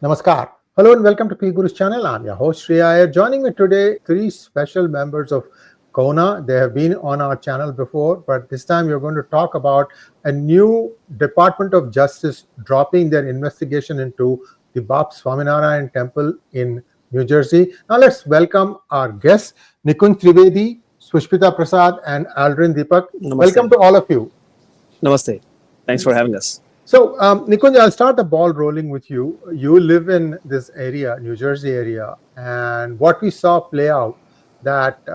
Namaskar. Hello and welcome to PGurus channel. I'm your host Sri Iyer. Joining me today, three special members of CoHNA. They have been on our channel before, but this time we're going to talk about a new Department of Justice dropping their investigation into the BAPS Swaminarayan Temple in New Jersey. Now let's welcome our guests, Nikunj Trivedi, Pushpita Prasad, and Aldrin Deepak. Namaste. Welcome to all of you. Namaste. Thanks for having us. So, Nikunj, I'll start the ball rolling with you. You live in this area, New Jersey area, and what we saw play out, that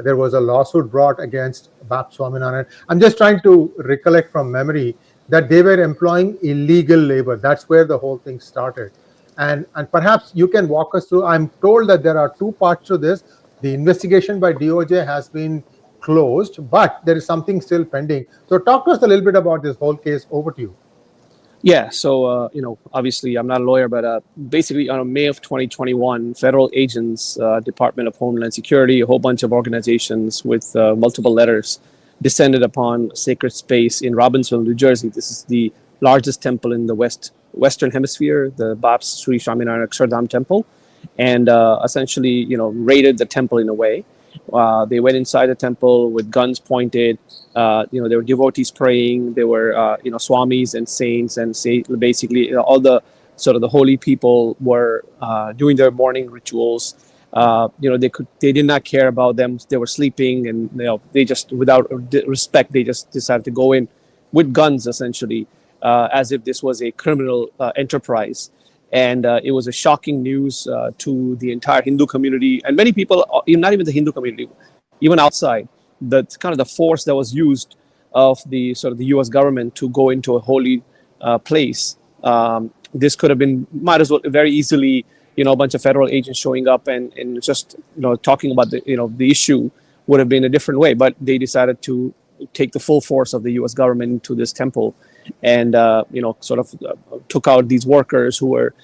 there was a lawsuit brought against BAPS Swaminarayan. I'm just trying to recollect from memory that they were employing illegal labor. That's where the whole thing started. And perhaps you can walk us through. I'm told that there are two parts to this. The investigation by DOJ has been closed, but there is something still pending. So talk to us a little bit about this whole case. Over to you. Yeah, so, obviously I'm not a lawyer, but basically on May of 2021, federal agents, Department of Homeland Security, a whole bunch of organizations with multiple letters descended upon sacred space in Robbinsville, New Jersey. This is the largest temple in the Western Hemisphere, the BAPS Swaminarayan Temple, and essentially, raided the temple in a way. They went inside the temple with guns pointed. There were devotees praying. There were, swamis and saints, and basically all the sort of the holy people were doing their morning rituals. They did not care about them. They were sleeping, and they just, without respect, they just decided to go in with guns, essentially, as if this was a criminal enterprise. And it was a shocking news to the entire Hindu community and many people, not even the Hindu community, even outside. The kind of the force that was used of the sort of the U.S. government to go into a holy place. This could have been, might as well very easily, a bunch of federal agents showing up and just talking about the issue would have been a different way. But they decided to take the full force of the U.S. government into this temple, and took out these workers who were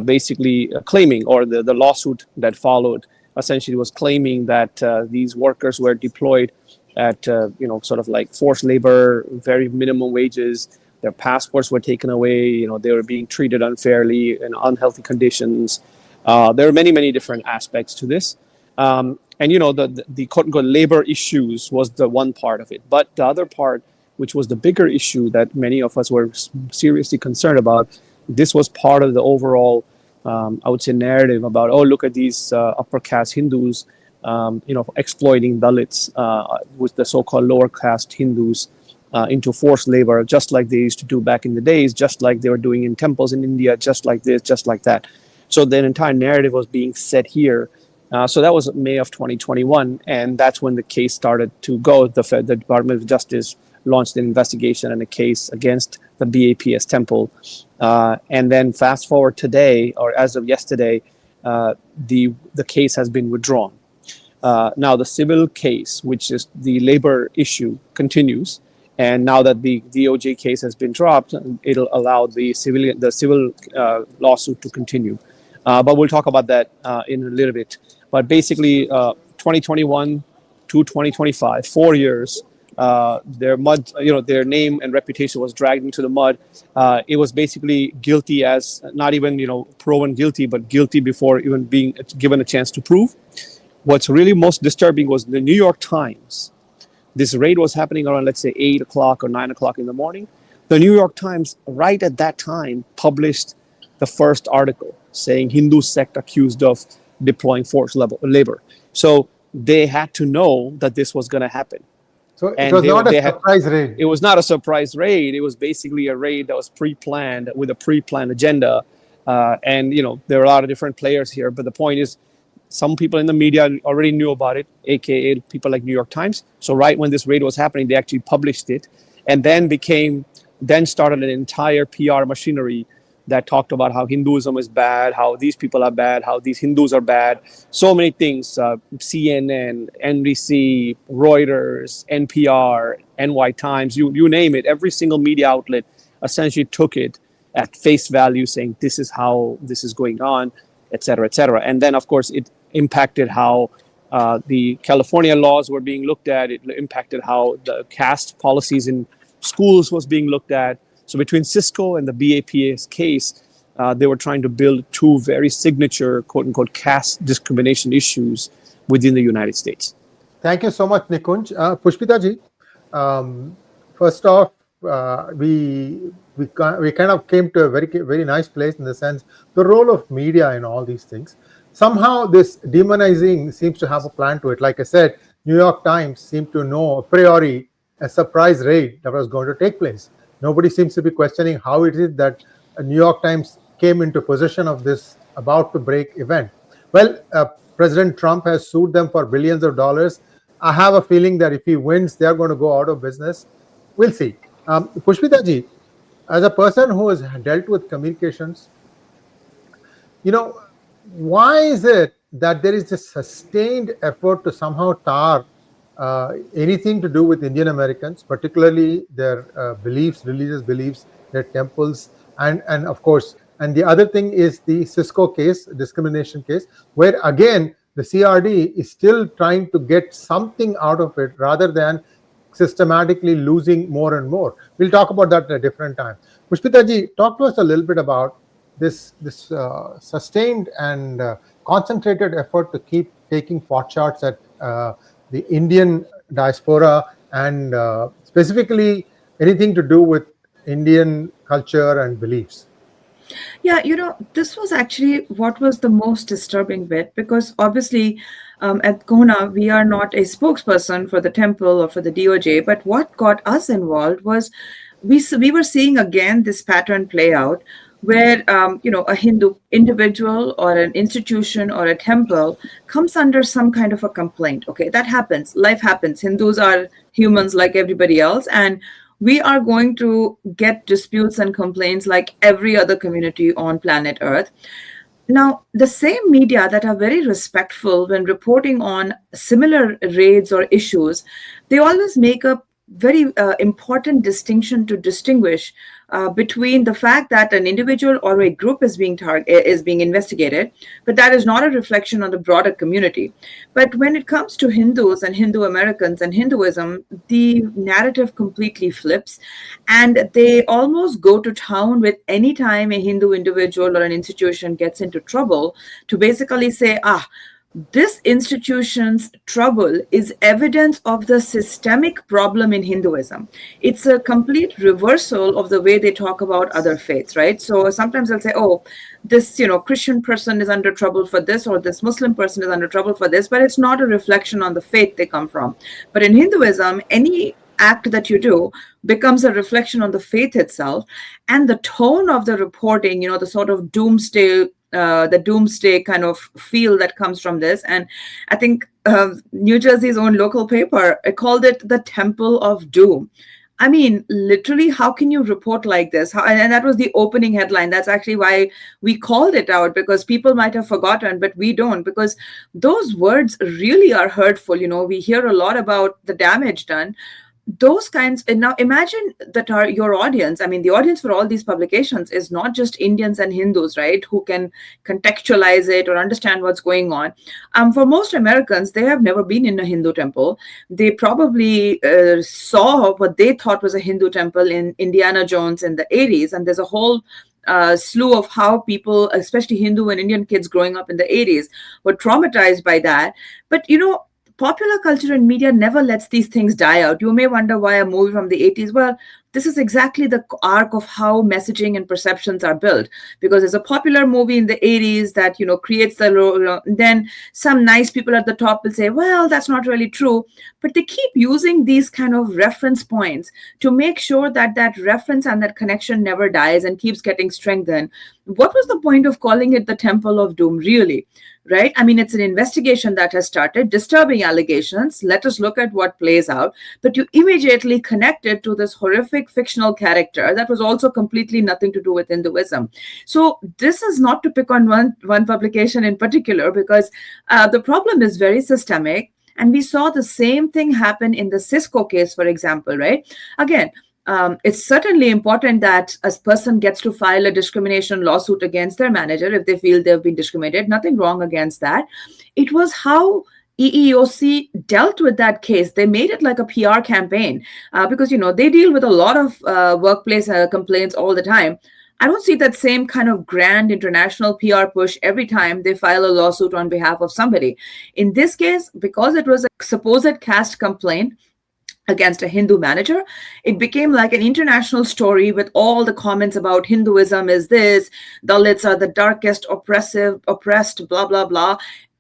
basically claiming, or the lawsuit that followed essentially was claiming that these workers were deployed at sort of like forced labor, very minimum wages. Their passports were taken away. They were being treated unfairly in unhealthy conditions. There are many different aspects to this. The quote unquote labor issues was the one part of it. But the other part, which was the bigger issue that many of us were seriously concerned about, this was part of the overall, I would say, narrative about, oh, look at these upper caste Hindus, exploiting Dalits with the so-called lower caste Hindus into forced labor, just like they used to do back in the days, just like they were doing in temples in India, just like this, just like that. So the entire narrative was being set here. So that was May of 2021, and that's when the case started to go. The Department of Justice launched an investigation and a case against the BAPS Temple. And then fast forward today, or as of yesterday, the case has been withdrawn. Now the civil case, which is the labor issue, continues. And now that the DOJ case has been dropped, it'll allow the civil lawsuit to continue. But we'll talk about that in a little bit. But basically, 2021 to 2025, 4 years, their name and reputation was dragged into the mud. It was basically guilty as not even, proven guilty, but guilty before even being given a chance to prove. What's really most disturbing was the New York Times. This raid was happening around, let's say, 8 o'clock or 9 o'clock in the morning. The New York Times, right at that time, published the first article saying Hindu sect accused of deploying forced labor. So they had to know that this was going to happen. So it was not a surprise raid. It was not a surprise raid. It was basically a raid that was pre-planned with a pre-planned agenda. There are a lot of different players here. But the point is, some people in the media already knew about it, aka people like New York Times. So right when this raid was happening, they actually published it, and then started an entire PR machinery that talked about how Hinduism is bad, how these people are bad, how these Hindus are bad. So many things, CNN, NBC, Reuters, NPR, NY Times, you name it. Every single media outlet essentially took it at face value, saying this is how this is going on, et cetera, et cetera. And then, of course, it impacted how the California laws were being looked at. It impacted how the caste policies in schools was being looked at. So between Cisco and the BAPS case, they were trying to build two very signature, quote unquote, caste discrimination issues within the United States. Thank you so much, Nikunj. Pushpita ji, first off, we kind of came to a very nice place in the sense the role of media in all these things. Somehow this demonizing seems to have a plan to it. Like I said, New York Times seemed to know a priori a surprise raid that was going to take place. Nobody seems to be questioning how it is that New York Times came into possession of this about to break event. Well, President Trump has sued them for billions of dollars. I have a feeling that if he wins, they're going to go out of business. We'll see. Pushpita ji, as a person who has dealt with communications, why is it that there is a sustained effort to somehow tar anything to do with Indian Americans, particularly their beliefs, religious beliefs, their temples, and of course, and the other thing is the 𝗲𝗏 case, discrimination case, where again the CRD is still trying to get something out of it rather than systematically losing more and more. We'll talk about that at a different time. Pushpita ji, talk to us a little bit about this sustained and concentrated effort to keep taking pot shots at the Indian diaspora and specifically anything to do with Indian culture and beliefs. Yeah, this was actually what was the most disturbing bit, because obviously at CoHNA, we are not a spokesperson for the temple or for the DOJ, but what got us involved was we were seeing again this pattern play out where, a Hindu individual or an institution or a temple comes under some kind of a complaint. Okay, that happens. Life happens. Hindus are humans like everybody else. And we are going to get disputes and complaints like every other community on planet Earth. Now, the same media that are very respectful when reporting on similar raids or issues, they always make a very important distinction to distinguish between the fact that an individual or a group is being investigated, but that is not a reflection on the broader community. But when it comes to Hindus and Hindu Americans and Hinduism, the narrative completely flips, and they almost go to town with any time a Hindu individual or an institution gets into trouble to basically say, this institution's trouble is evidence of the systemic problem in Hinduism. It's a complete reversal of the way they talk about other faiths, right? So sometimes they'll say, this, Christian person is under trouble for this, or this Muslim person is under trouble for this, but it's not a reflection on the faith they come from. But in Hinduism, any act that you do becomes a reflection on the faith itself, and the tone of the reporting, the sort of doomsday kind of feel that comes from this. And I think New Jersey's own local paper called it the Temple of Doom. I mean, literally, how can you report like this? And that was the opening headline. That's actually why we called it out, because people might have forgotten, but we don't, because those words really are hurtful. We hear a lot about the damage done. Those kinds, and now imagine that your audience, I mean, the audience for all these publications is not just Indians and Hindus, right, who can contextualize it or understand what's going on. For most Americans, they have never been in a Hindu temple. They probably saw what they thought was a Hindu temple in Indiana Jones in the 80s, and there's a whole slew of how people, especially Hindu and Indian kids growing up in the 80s, were traumatized by that. But, popular culture and media never lets these things die out. You may wonder why a movie from the 80s. Well, this is exactly the arc of how messaging and perceptions are built, because there's a popular movie in the 80s that, creates then some nice people at the top will say, well, that's not really true. But they keep using these kind of reference points to make sure that that reference and that connection never dies and keeps getting strengthened. What was the point of calling it the Temple of Doom, really? Right? I mean, it's an investigation that has started, disturbing allegations. Let us look at what plays out. But you immediately connect it to this horrific fictional character that was also completely nothing to do with Hinduism. So this is not to pick on one publication in particular, because the problem is very systemic. And we saw the same thing happen in the 𝗲𝗏 case, for example, right? Again, it's certainly important that a person gets to file a discrimination lawsuit against their manager if they feel they've been discriminated. Nothing wrong against that. It was how EEOC dealt with that case. They made it like a PR campaign because, they deal with a lot of workplace complaints all the time. I don't see that same kind of grand international PR push every time they file a lawsuit on behalf of somebody. In this case, because it was a supposed caste complaint against a Hindu manager, it became like an international story with all the comments about Hinduism is this, Dalits are the darkest, oppressed, blah, blah, blah.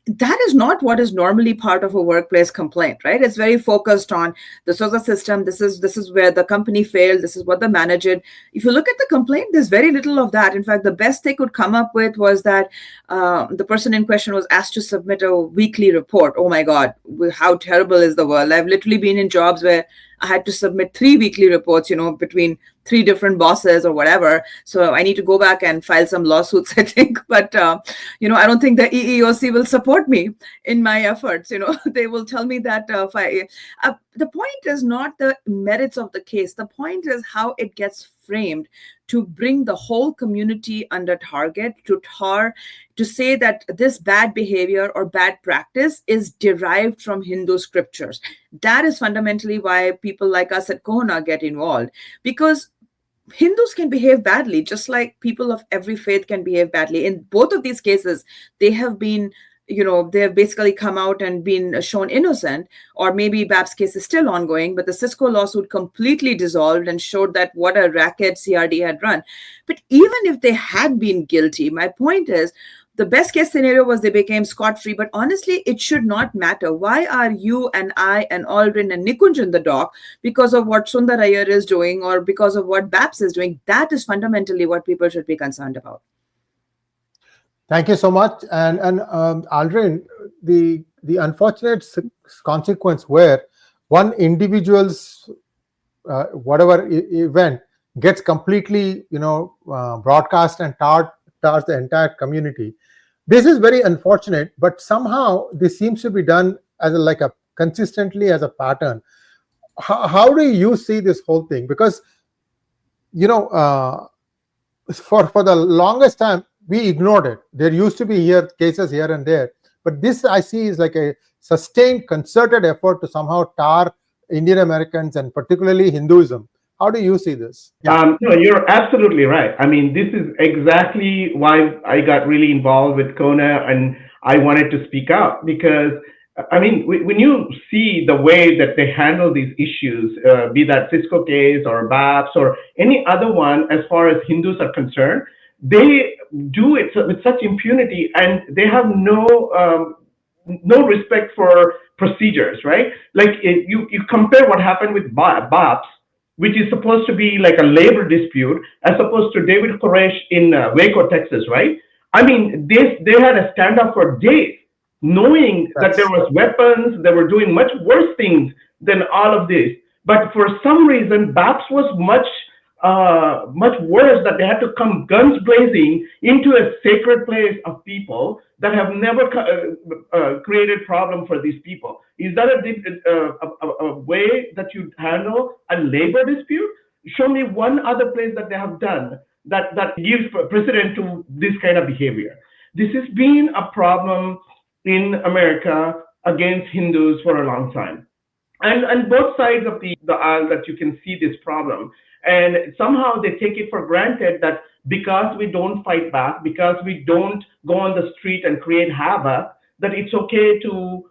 That is not what is normally part of a workplace complaint, right? It's very focused on this was a system, this is where the company failed, this is what the manager did. If you look at the complaint, there's very little of that. In fact, the best they could come up with was that the person in question was asked to submit a weekly report. Oh my God, how terrible is the world? I've literally been in jobs where I had to submit 3 weekly reports, between 3 different bosses or whatever. So I need to go back and file some lawsuits, I think. But, I don't think the EEOC will support me in my efforts. They will tell me that the point is not the merits of the case. The point is how it gets framed to bring the whole community under target, to say that this bad behavior or bad practice is derived from Hindu scriptures. That is fundamentally why people like us at CoHNA get involved, because Hindus can behave badly, just like people of every faith can behave badly. In both of these cases, they have been they have basically come out and been shown innocent, or maybe BAPS case is still ongoing, but the Cisco lawsuit completely dissolved and showed that what a racket CRD had run. But even if they had been guilty, my point is, the best case scenario was they became scot-free, but honestly, it should not matter. Why are you and I and Aldrin and Nikunj in the dock? Because of what Sundar Iyer is doing or because of what BAPS is doing? That is fundamentally what people should be concerned about. Thank you so much. And Aldrin, the unfortunate consequence where one individual's whatever event gets completely broadcast and tars the entire community. This is very unfortunate, but somehow this seems to be done as consistently as a pattern. How do you see this whole thing? Because for the longest time we ignored it. There used to be cases here and there, but this I see is like a sustained, concerted effort to somehow tar Indian Americans and particularly Hinduism. How do you see this? Yeah. You're absolutely right. I mean, this is exactly why I got really involved with CoHNA and I wanted to speak out, because I mean, when you see the way that they handle these issues, be that Cisco case or BAPS or any other one, as far as Hindus are concerned, they do it with such impunity, and they have no respect for procedures, right? Like you compare what happened with BAPS, which is supposed to be like a labor dispute, as opposed to David Koresh in Waco, Texas, right? I mean, they had a standoff for days, knowing that there was weapons, they were doing much worse things than all of this. But for some reason, BAPS was much worse, that they had to come guns blazing into a sacred place of people that have never created problem for these people. Is that a way that you handle a labor dispute? Show me one other place that they have done that gives precedent to this kind of behavior. This has been a problem in America against Hindus for a long time. And both sides of the aisle that you can see this problem. And somehow they take it for granted that because we don't fight back, because we don't go on the street and create havoc, that it's okay to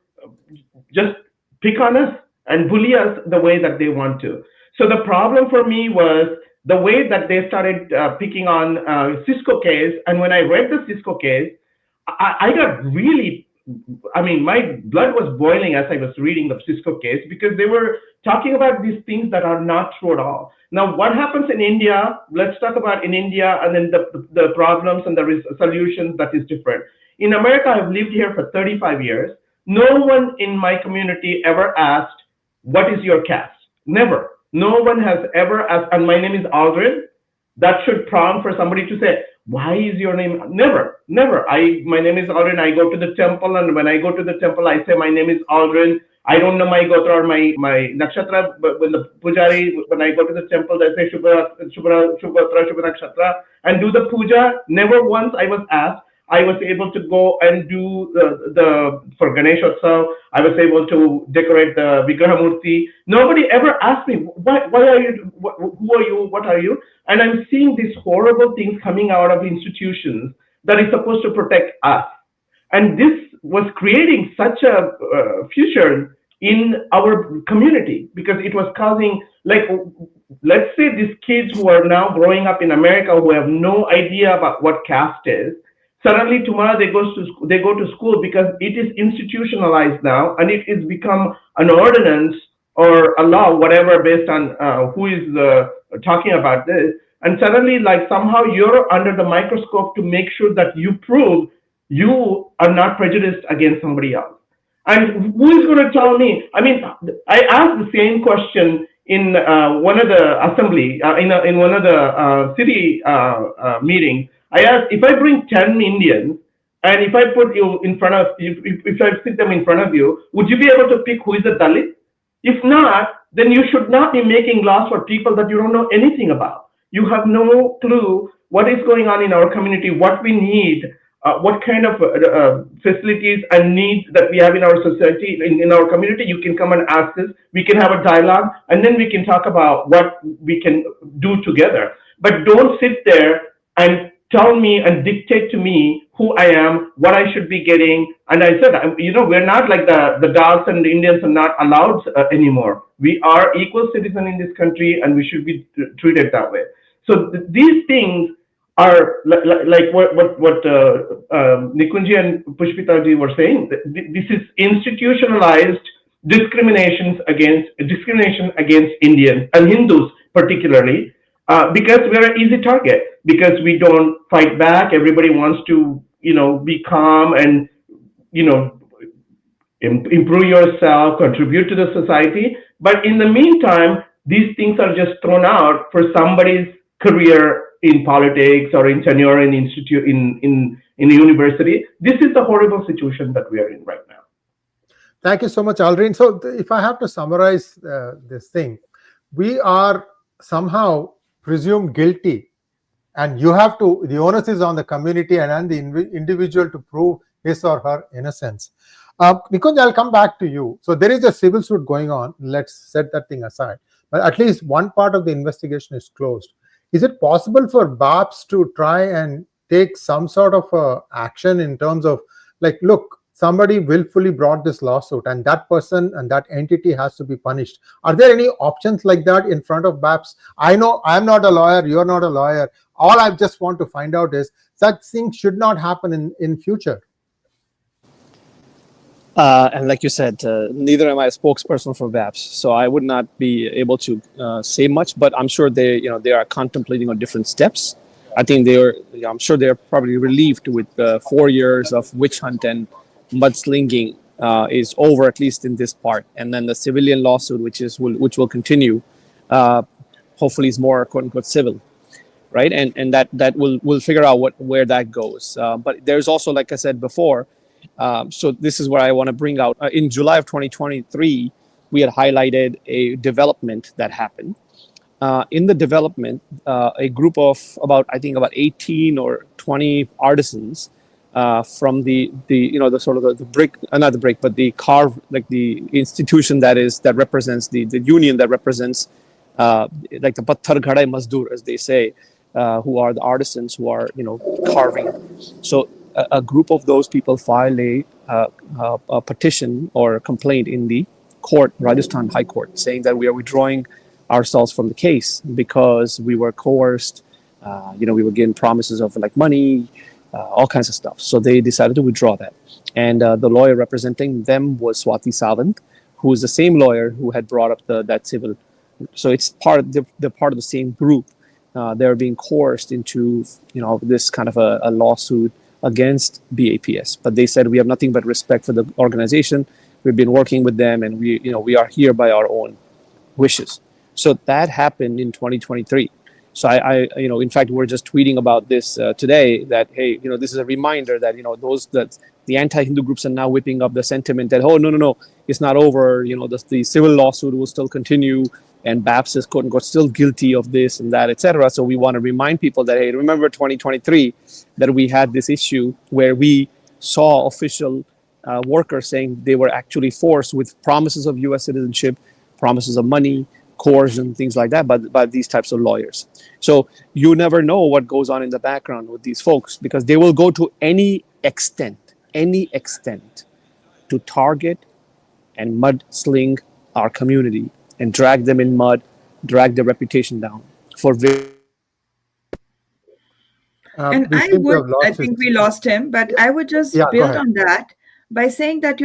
just pick on us and bully us the way that they want to. So the problem for me was the way that they started picking on Cisco case. And when I read the Cisco case, I got really, I mean, my blood was boiling as I was reading the Cisco case, because they were talking about these things that are not true at all. Now, what happens in India? Let's talk about in India and then the problems and the solutions that is different. In America, I've lived here for 35 years. No one in my community ever asked, what is your caste? Never. No one has ever asked, and my name is Aldrin. That should prompt for somebody to say, why is your name? Never. My name is Aldrin. I go to the temple, and when I go to the temple, I say my name is Aldrin. I don't know my gotra or my nakshatra, but when the pujari, when I go to the temple, they say Shubha Nakshatra and do the puja. Never once I was asked, I was able to go and do for Ganesh Utsav, I was able to decorate the Vigrahamurti. Nobody ever asked me, why are you, who are you, what are you? And I'm seeing these horrible things coming out of institutions that is supposed to protect us. And this was creating such a future in our community, because it was causing, like, let's say these kids who are now growing up in America who have no idea about what caste is, suddenly tomorrow they go to school because it is institutionalized now, and it is become an ordinance or a law, whatever, based on who is talking about this. And suddenly, like, somehow you're under the microscope to make sure that you prove you are not prejudiced against somebody else. And who is going to tell me? I mean, I asked the same question in one of the assembly, in one of the city meetings. I asked, if I bring 10 Indians and if I put you in front of, if I sit them in front of you, would you be able to pick who is a Dalit? If not, then you should not be making laws for people that you don't know anything about. You have no clue what is going on in our community, what we need, what kind of facilities and needs that we have in our society, in our community. You can come and ask us. We can have a dialogue, and then we can talk about what we can do together. But don't sit there and tell me and dictate to me who I am, what I should be getting. And I said, we're not like the Dalits and the Indians are not allowed anymore. We are equal citizens in this country, and we should be treated that way. So these things are like what Nikunj and Pushpita ji were saying. This is institutionalized discrimination against Indians and Hindus particularly, because we're an easy target, because we don't fight back. Everybody wants to, be calm and, improve yourself, contribute to the society. But in the meantime, these things are just thrown out for somebody's career in politics or in tenure in institute in a university. This is the horrible situation that we are in right now. Thank you so much, Aldrin. So if I have to summarize this thing, we are somehow presumed guilty, and you have to, the onus is on the community and the individual to prove his or her innocence. Nikunj, I'll come back to you. So there is a civil suit going on. Let's set that thing aside. But at least one part of the investigation is closed. Is it possible for BAPS to try and take some sort of action in terms of, like, look, somebody willfully brought this lawsuit and that person and that entity has to be punished? Are there any options like that in front of BAPS? I know I'm not a lawyer, you're not a lawyer. All I just want to find out is such things should not happen in future. And like you said, neither am I a spokesperson for BAPS, so I would not be able to say much. But I'm sure they are contemplating on different steps. I think I'm sure they're probably relieved with 4 years of witch hunt and mudslinging is over, at least in this part. And then the civilian lawsuit, which will continue, hopefully is more quote unquote civil, right? And that we'll figure out where that goes. But there's also, like I said before. So this is what I want to bring out. In July of 2023, we had highlighted a development that happened. In the development, a group of about 18 or 20 artisans from the institution that represents the union that represents like the 𝗥𝗘𝗙𝗘𝗥𝗘𝗡𝗖𝗦 Mazdoor, as they say, who are the artisans who are carving. So a group of those people filed a petition or a complaint in the court, Rajasthan High Court, saying that we are withdrawing ourselves from the case because we were coerced. We were given promises of like money, all kinds of stuff. So they decided to withdraw that. And the lawyer representing them was Swati Sawant, who is the same lawyer who had brought up that civil. So it's they're part of the same group. They're being coerced into this kind of a lawsuit against BAPS, but they said we have nothing but respect for the organization. We've been working with them, and we are here by our own wishes. So that happened in 2023, So in fact, we're just tweeting about this today, that, hey, this is a reminder that, that the anti-Hindu groups are now whipping up the sentiment that, oh, no, it's not over. The civil lawsuit will still continue, and BAPS is, quote unquote, still guilty of this and that, etc. So we want to remind people that, hey, remember 2023, that we had this issue where we saw official workers saying they were actually forced with promises of U.S. citizenship, promises of money, coercion, things like that, by these types of lawyers. So you never know what goes on in the background with these folks, because they will go to any extent to target and mudsling our community and drag them in mud, drag their reputation down for And we seem to have I lost think his- we lost him, but I would just Yeah, go build ahead. on that by saying that,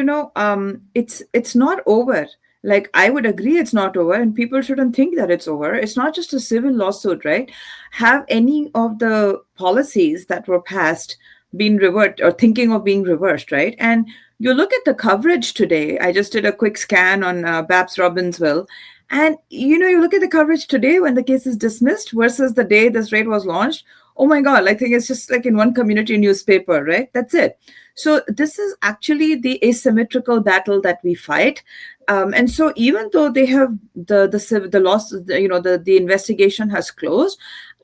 it's not over. Like, I would agree it's not over, and people shouldn't think that it's over. It's not just a civil lawsuit, right? Have any of the policies that were passed been reversed or thinking of being reversed, right? And you look at the coverage today. I just did a quick scan on BAPS Robbinsville. And, you look at the coverage today when the case is dismissed versus the day this raid was launched. Oh my God, I think it's just like in one community newspaper, right? That's it. So this is actually the asymmetrical battle that we fight. And so even though they have the loss, the investigation has closed,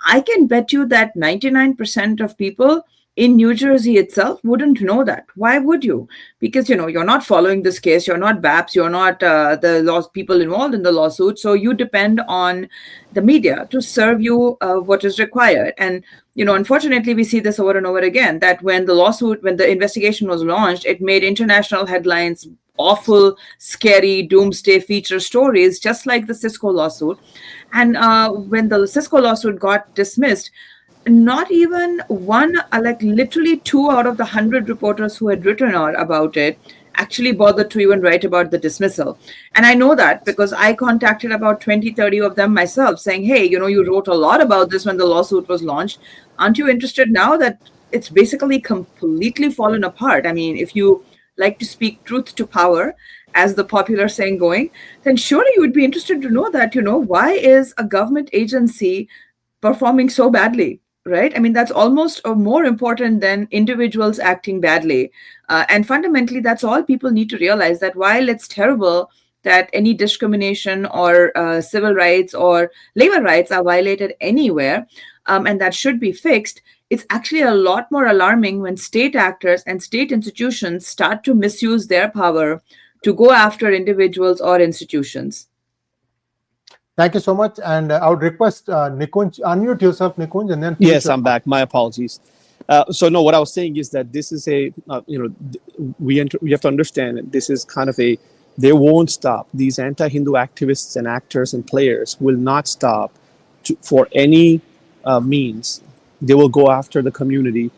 I can bet you that 99% of people in New Jersey itself wouldn't know that. Why would you? Because, you're not following this case. You're not BAPS. You're not the people involved in the lawsuit. So you depend on the media to serve you what is required. And, unfortunately, we see this over and over again, that when the investigation was launched, it made international headlines, awful, scary, doomsday feature stories, just like the Cisco lawsuit. And when the Cisco lawsuit got dismissed, not even one, like literally 2 out of the 100 reporters who had written out about it actually bothered to even write about the dismissal. And I know that because I contacted about 20-30 of them myself saying, hey, you wrote a lot about this when the lawsuit was launched. Aren't you interested now that it's basically completely fallen apart? I mean, if you like to speak truth to power, as the popular saying going, then surely you would be interested to know that, why is a government agency performing so badly? Right? I mean, that's almost more important than individuals acting badly. And fundamentally, that's all people need to realize, that while it's terrible that any discrimination or civil rights or labor rights are violated anywhere, and that should be fixed, it's actually a lot more alarming when state actors and state institutions start to misuse their power to go after individuals or institutions. Thank you so much. And I would request Nikunj, unmute yourself, Nikunj, and then. Yes, I'm back. My apologies. So no, what I was saying is that this is a, we have to understand that this is kind of they won't stop. These anti-Hindu activists and actors and players will not stop for any means. They will go after the community.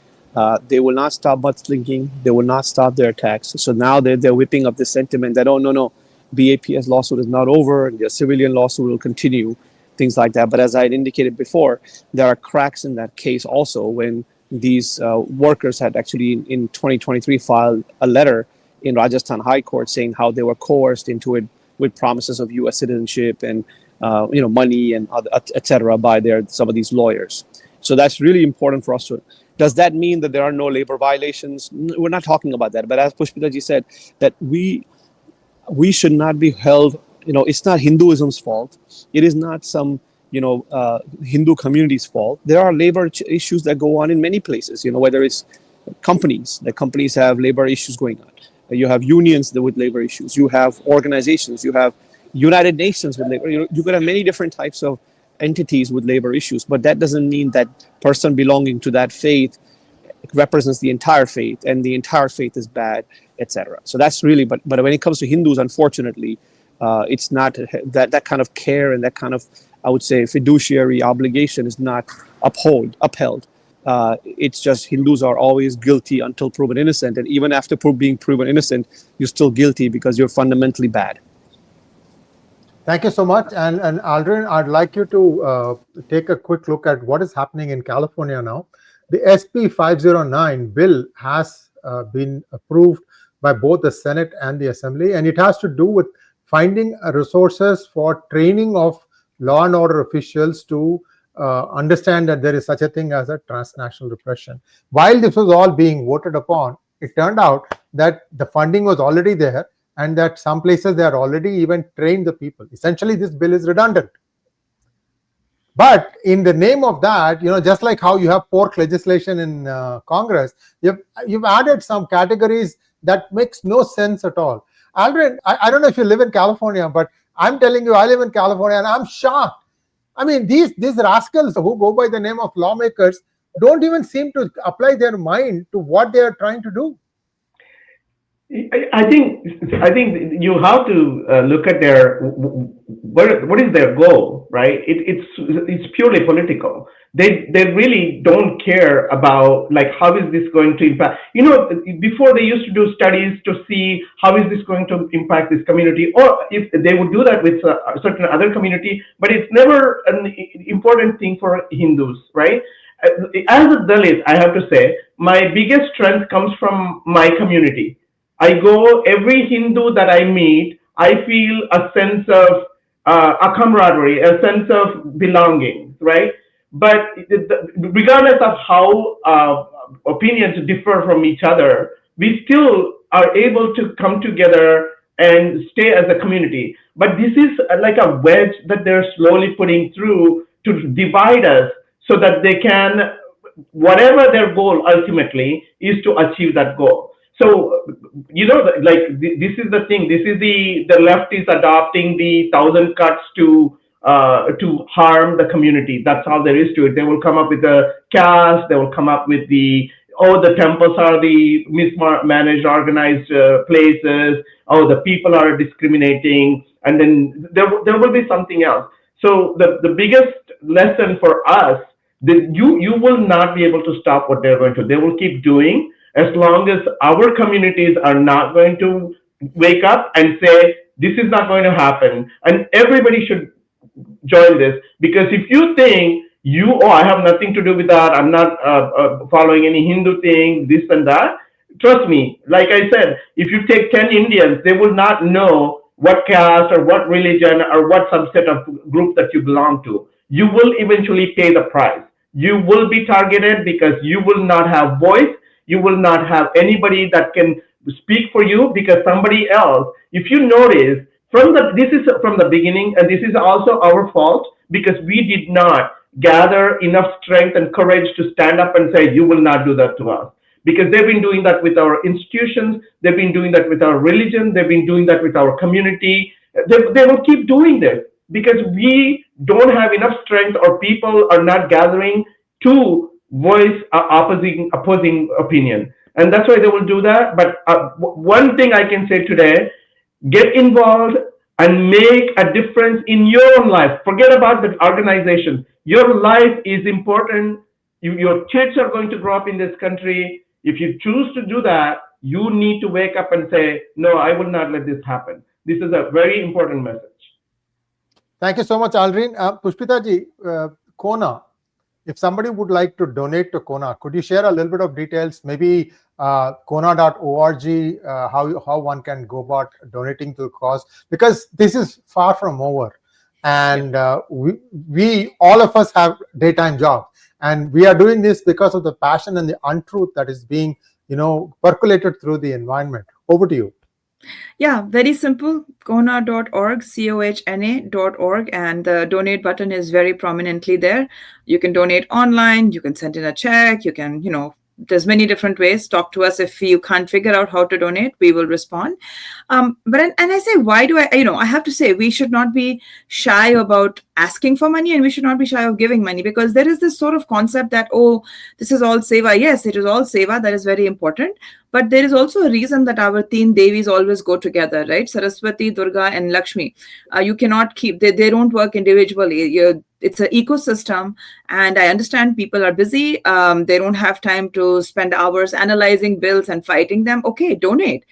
They will not stop mudslinging. They will not stop their attacks. So now they're whipping up the sentiment that, oh, no, BAPS lawsuit is not over, and the civilian lawsuit will continue, things like that. But as I had indicated before, there are cracks in that case also, when these workers had actually in 2023 filed a letter in Rajasthan High Court saying how they were coerced into it with promises of U.S. citizenship and money and etc. by some of these lawyers. So that's really important for us to. Does that mean that there are no labor violations? We're not talking about that. But as Pushpita ji said, that we should not be held, it's not Hinduism's fault. It is not some, Hindu community's fault. There are labor issues that go on in many places, whether it's companies, the companies have labor issues going on. You have unions with labor issues. You have organizations. You have United Nations with labor. You could have many different types of entities with labor issues, but that doesn't mean that person belonging to that faith represents the entire faith, and the entire faith is bad, etc. So that's really, but when it comes to Hindus, unfortunately, it's not that kind of care and that kind of, I would say, fiduciary obligation is not upheld. It's just Hindus are always guilty until proven innocent, and even after being proven innocent, you're still guilty because you're fundamentally bad. Thank you so much. And Aldrin, I'd like you to take a quick look at what is happening in California now. The SB 509 bill has been approved by both the Senate and the Assembly, and it has to do with finding resources for training of law and order officials to understand that there is such a thing as a transnational repression. While this was all being voted upon, it turned out that the funding was already there, and that some places they are already even trained the people. Essentially, this bill is redundant. But in the name of that, just like how you have pork legislation in Congress, you've added some categories that makes no sense at all. Aldrin, I don't know if you live in California, but I'm telling you, I live in California, and I'm shocked. I mean, these rascals who go by the name of lawmakers don't even seem to apply their mind to what they are trying to do. I think you have to look at what is their goal, right? It's purely political. They really don't care about how is this going to impact. Before they used to do studies to see how is this going to impact this community, or if they would do that with a certain other community, but it's never an important thing for Hindus, right? As a Dalit, I have to say, my biggest strength comes from my community. I go, every Hindu that I meet, I feel a sense of a camaraderie, a sense of belonging, right? But regardless of how opinions differ from each other, we still are able to come together and stay as a community. But this is like a wedge that they're slowly putting through to divide us so that they can, whatever their goal ultimately is, to achieve that goal. So, this is the thing. This is the left is adopting the 1,000 cuts to harm the community. That's all there is to it. They will come up with a caste. They will come up with the temples are the mismanaged, organized places. The people are discriminating. And then there will be something else. So the biggest lesson for us, that you will not be able to stop what they're going to. They will keep doing, as long as our communities are not going to wake up and say, this is not going to happen. And everybody should join this, because if you think I have nothing to do with that, I'm not following any Hindu thing, this and that, trust me, like I said, if you take 10 Indians, they will not know what caste or what religion or what subset of group that you belong to. You will eventually pay the price. You will be targeted because you will not have voice. You will not have anybody that can speak for you, because somebody else, if you notice, this is from the beginning, and this is also our fault, because we did not gather enough strength and courage to stand up and say, you will not do that to us. Because they've been doing that with our institutions, they've been doing that with our religion, they've been doing that with our community. They will keep doing this because we don't have enough strength, or people are not gathering to voice opposing opinion. And that's why they will do that. But one thing I can say today, get involved and make a difference in your own life. Forget about the organization. Your life is important. Your kids are going to grow up in this country. If you choose to do that, you need to wake up and say, no, I will not let this happen. This is a very important message. Thank you so much, Aldrin. Pushpita ji, CoHNA, if somebody would like to donate to CoHNA, could you share a little bit of details, maybe CoHNA.org, how one can go about donating to the cause? Because this is far from over. And we all of us have daytime jobs. And we are doing this because of the passion and the untruth that is being, percolated through the environment. Over to you. Yeah, very simple. CoHNA.org, CoHNA.org, and the donate button is very prominently there. You can donate online, you can send in a check, you can, there's many different ways. Talk to us if you can't figure out how to donate, we will respond. But I say, why do I have to say, we should not be shy about asking for money, and we should not be shy of giving money, because there is this sort of concept that, this is all seva. Yes, it is all seva. That is very important. But there is also a reason that our teen Devis always go together, right? Saraswati, Durga, and Lakshmi. You cannot keep, they don't work individually. It's an ecosystem, and I understand people are busy. They don't have time to spend hours analyzing bills and fighting them. Okay, donate.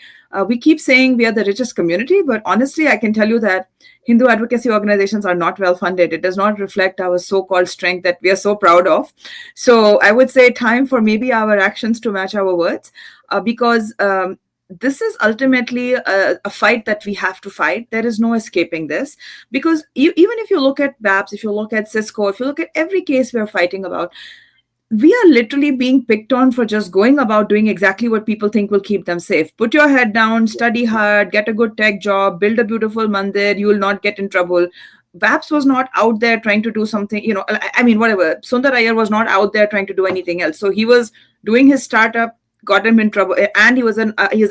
We keep saying we are the richest community, but honestly, I can tell you that Hindu advocacy organizations are not well funded. It does not reflect our so-called strength that we are so proud of. So I would say time for maybe our actions to match our words, because this is ultimately a fight that we have to fight. There is no escaping this, because even if you look at BAPS, if you look at Cisco, if you look at every case we're fighting about, we are literally being picked on for just going about doing exactly what people think will keep them safe. Put your head down, study hard, get a good tech job, build a beautiful mandir, you will not get in trouble. BAPS was not out there trying to do something, I mean, whatever. Sundar Iyer was not out there trying to do anything else. So he was doing his startup, got him in trouble, and he's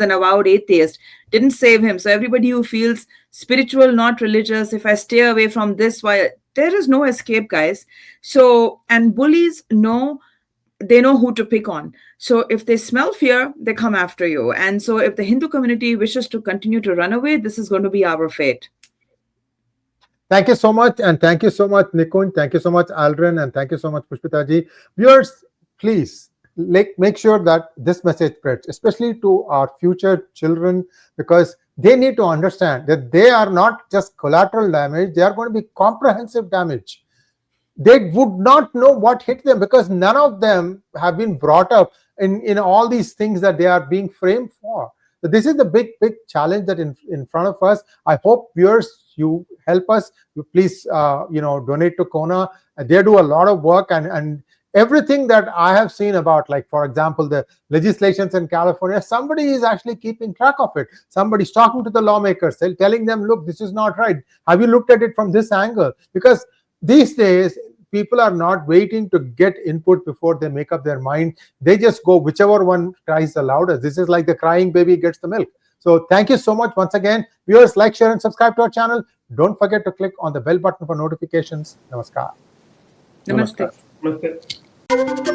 an avowed atheist. Didn't save him. So everybody who feels spiritual, not religious, if I stay away from this, why, there is no escape, guys. So, and bullies know, they know who to pick on. So if they smell fear, they come after you. And so if the Hindu community wishes to continue to run away, this is going to be our fate. Thank you so much, and thank you so much, Nikunj. Thank you so much, Aldrin, and thank you so much, Pushpita ji. Viewers, please make sure that this message spreads, especially to our future children, because they need to understand that they are not just collateral damage, they are going to be comprehensive damage. They would not know what hit them, because none of them have been brought up in all these things that they are being framed for. So this is the big challenge that in front of us. I hope viewers, you help us. You please donate to CoHNA. They do a lot of work, and everything that I have seen about, like, for example, the legislations in California, somebody is actually keeping track of it. Somebody's talking to the lawmakers, telling them, look, this is not right. Have you looked at it from this angle? Because these days, people are not waiting to get input before they make up their mind. They just go whichever one cries the loudest. This is like the crying baby gets the milk. So thank you so much once again. Viewers, like, share, and subscribe to our channel. Don't forget to click on the bell button for notifications. Namaskar. Namaste. Namaste.